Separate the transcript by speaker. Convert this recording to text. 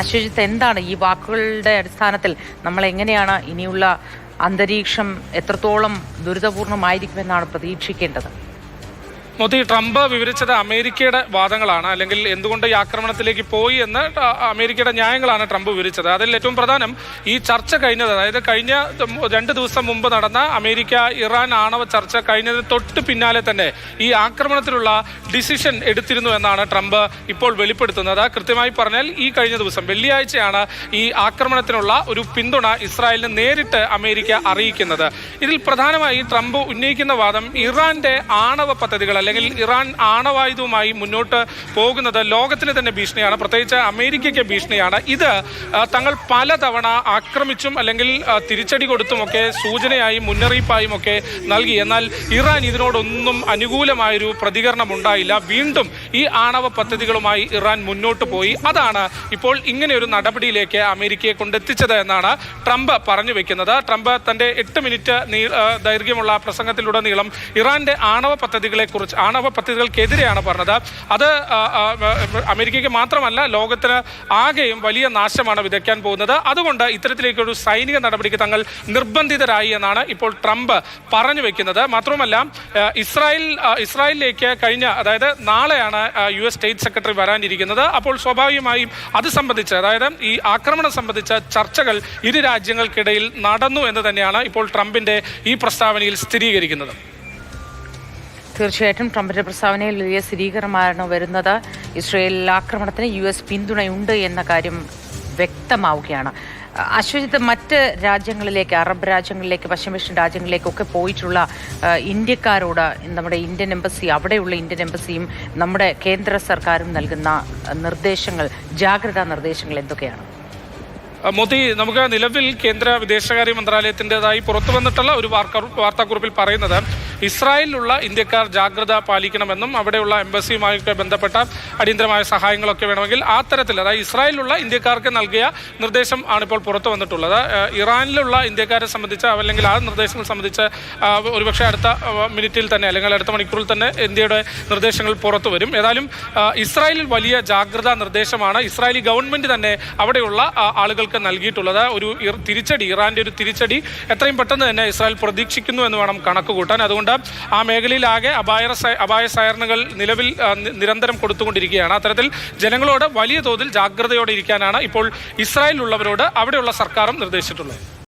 Speaker 1: അശ്വജിത്ത്, എന്താണ് ഈ വാക്കുകളുടെ അടിസ്ഥാനത്തിൽ നമ്മൾ എങ്ങനെയാണ് ഇനിയുള്ള അന്തരീക്ഷം എത്രത്തോളം ദുരിതപൂർണമായിരിക്കുമെന്നാണ് പ്രതീക്ഷിക്കേണ്ടത്?
Speaker 2: മോദി, ട്രംപ് വിവരിച്ചത് അമേരിക്കയുടെ വാദങ്ങളാണ്, അല്ലെങ്കിൽ എന്തുകൊണ്ട് ഈ ആക്രമണത്തിലേക്ക് പോയി എന്ന് അമേരിക്കയുടെ ന്യായങ്ങളാണ് ട്രംപ് വിവരിച്ചത്. അതിൽ ഏറ്റവും പ്രധാനം ഈ ചർച്ച കഴിഞ്ഞത്, അതായത് കഴിഞ്ഞ 2 ദിവസം മുമ്പ് നടന്ന അമേരിക്ക ഇറാൻ ആണവ ചർച്ച കഴിഞ്ഞതിന് തൊട്ട് പിന്നാലെ തന്നെ ഈ ആക്രമണത്തിലുള്ള ഡിസിഷൻ എടുത്തിരുന്നു എന്നാണ് ട്രംപ് ഇപ്പോൾ വെളിപ്പെടുത്തുന്നത്. കൃത്യമായി പറഞ്ഞാൽ ഈ കഴിഞ്ഞ ദിവസം വെള്ളിയാഴ്ചയാണ് ഈ ആക്രമണത്തിനുള്ള ഒരു പിന്തുണ ഇസ്രായേലിന് നേരിട്ട് അമേരിക്ക അറിയിക്കുന്നത്. ഇതിൽ പ്രധാനമായി ട്രംപ് ഉന്നയിക്കുന്ന വാദം ഇറാന്റെ ആണവ പദ്ധതികൾ അല്ലെങ്കിൽ ഇറാൻ ആണവായുധവുമായി മുന്നോട്ട് പോകുന്നത് ലോകത്തിന് തന്നെ ഭീഷണിയാണ്, പ്രത്യേകിച്ച് അമേരിക്കയ്ക്ക് ഭീഷണിയാണ്. ഇത് തങ്ങൾ പലതവണ ആക്രമിച്ചും അല്ലെങ്കിൽ തിരിച്ചടി കൊടുത്തുമൊക്കെ സൂചനയായും മുന്നറിയിപ്പായും ഒക്കെ നൽകി. എന്നാൽ ഇറാൻ ഇതിനോടൊന്നും അനുകൂലമായൊരു പ്രതികരണം ഉണ്ടായില്ല. വീണ്ടും ഈ ആണവ പദ്ധതികളുമായി ഇറാൻ മുന്നോട്ട് പോയി. അതാണ് ഇപ്പോൾ ഇങ്ങനെയൊരു നടപടിയിലേക്ക് അമേരിക്കയെ കൊണ്ടെത്തിച്ചത് എന്നാണ് ട്രംപ് പറഞ്ഞു വെക്കുന്നത്. ട്രംപ് തന്റെ 8 മിനിറ്റ് ദൈർഘ്യമുള്ള പ്രസംഗത്തിലുടനീളം ഇറാന്റെ ആണവ പദ്ധതികൾക്കെതിരെയാണ് പറഞ്ഞത്. അത് അമേരിക്കയ്ക്ക് മാത്രമല്ല ലോകത്തിന് ആകെയും വലിയ നാശമാണ് വിതയ്ക്കാൻ പോകുന്നത്. അതുകൊണ്ട് ഇത്തരത്തിലേക്കൊരു സൈനിക നടപടിക്ക് തങ്ങൾ നിർബന്ധിതരായി എന്നാണ് ഇപ്പോൾ ട്രംപ് പറഞ്ഞു വെക്കുന്നത്. മാത്രമല്ല ഇസ്രായേലിലേക്ക് അതായത് നാളെയാണ് US സ്റ്റേറ്റ് സെക്രട്ടറി വരാനിരിക്കുന്നത്. അപ്പോൾ സ്വാഭാവികമായും അത് സംബന്ധിച്ച്, അതായത് ഈ ആക്രമണം സംബന്ധിച്ച ചർച്ചകൾ ഇരു രാജ്യങ്ങൾക്കിടയിൽ നടന്നു എന്ന് തന്നെയാണ് ഇപ്പോൾ ട്രംപിന്റെ ഈ പ്രസ്താവനയിൽ സ്ഥിരീകരിക്കുന്നത്.
Speaker 1: തീർച്ചയായിട്ടും ട്രംപിന്റെ പ്രസ്താവനയിൽ വലിയ സ്ഥിരീകരണമാണ് വരുന്നത്. ഇസ്രയേൽ ആക്രമണത്തിന് US പിന്തുണയുണ്ട് എന്ന കാര്യം വ്യക്തമാവുകയാണ്. അശ്വജിത്ത്, മറ്റ് രാജ്യങ്ങളിലേക്ക്, അറബ് രാജ്യങ്ങളിലേക്ക്, പശ്ചിമേഷ്യൻ രാജ്യങ്ങളിലേക്കൊക്കെ പോയിട്ടുള്ള ഇന്ത്യക്കാരോട് നമ്മുടെ ഇന്ത്യൻ എംബസി, അവിടെയുള്ള ഇന്ത്യൻ എംബസിയും നമ്മുടെ കേന്ദ്ര സർക്കാരും നൽകുന്ന നിർദ്ദേശങ്ങൾ, ജാഗ്രതാ നിർദ്ദേശങ്ങൾ എന്തൊക്കെയാണ്?
Speaker 2: മോദി, നമുക്ക് നിലവിൽ കേന്ദ്ര വിദേശകാര്യ മന്ത്രാലയത്തിൻ്റെതായി പുറത്തു വന്നിട്ടുള്ള ഒരു വാർത്താക്കുറിപ്പിൽ പറയുന്നത് ഇസ്രായേലിലുള്ള ഇന്ത്യക്കാർ ജാഗ്രത പാലിക്കണമെന്നും അവിടെയുള്ള എംബസിയുമായൊക്കെ ബന്ധപ്പെട്ട അടിയന്തരമായ സഹായങ്ങളൊക്കെ വേണമെങ്കിൽ ആ തരത്തിൽ, അതായത് ഇസ്രായേലിലുള്ള ഇന്ത്യക്കാർക്ക് നൽകിയ നിർദ്ദേശം ആണിപ്പോൾ പുറത്തു വന്നിട്ടുള്ളത്. ഇറാനിലുള്ള ഇന്ത്യക്കാരെ സംബന്ധിച്ച് അല്ലെങ്കിൽ ആ നിർദ്ദേശങ്ങൾ സംബന്ധിച്ച് ഒരുപക്ഷെ അടുത്ത മിനിറ്റിൽ തന്നെ അല്ലെങ്കിൽ അടുത്ത മണിക്കൂറിൽ തന്നെ ഇന്ത്യയുടെ നിർദ്ദേശങ്ങൾ പുറത്തു വരും. ഏതായാലും ഇസ്രായേലിൽ വലിയ ജാഗ്രതാ നിർദ്ദേശമാണ് ഇസ്രായേലി ഗവൺമെന്റ് തന്നെ അവിടെയുള്ള ആളുകൾക്ക് നൽകിയിട്ടുള്ളത്. ഒരു തിരിച്ചടി, ഇറാന്റെ ഒരു തിരിച്ചടി എത്രയും പെട്ടെന്ന് തന്നെ ഇസ്രായേൽ പ്രതീക്ഷിക്കുന്നു എന്ന് വേണം കണക്ക് കൂട്ടാൻ. അതുകൊണ്ട് ആ മേഖലയിലാകെ അപായ സൈറനുകൾ നിലവിൽ നിരന്തരം കൊടുത്തുകൊണ്ടിരിക്കുകയാണ്. അത്തരത്തിൽ ജനങ്ങളോട് വലിയ തോതിൽ ജാഗ്രതയോടെ ഇരിക്കാനാണ് ഇപ്പോൾ ഇസ്രായേലിലുള്ളവരോട് അവിടെയുള്ള സർക്കാരും നിർദ്ദേശിച്ചിട്ടുള്ളത്.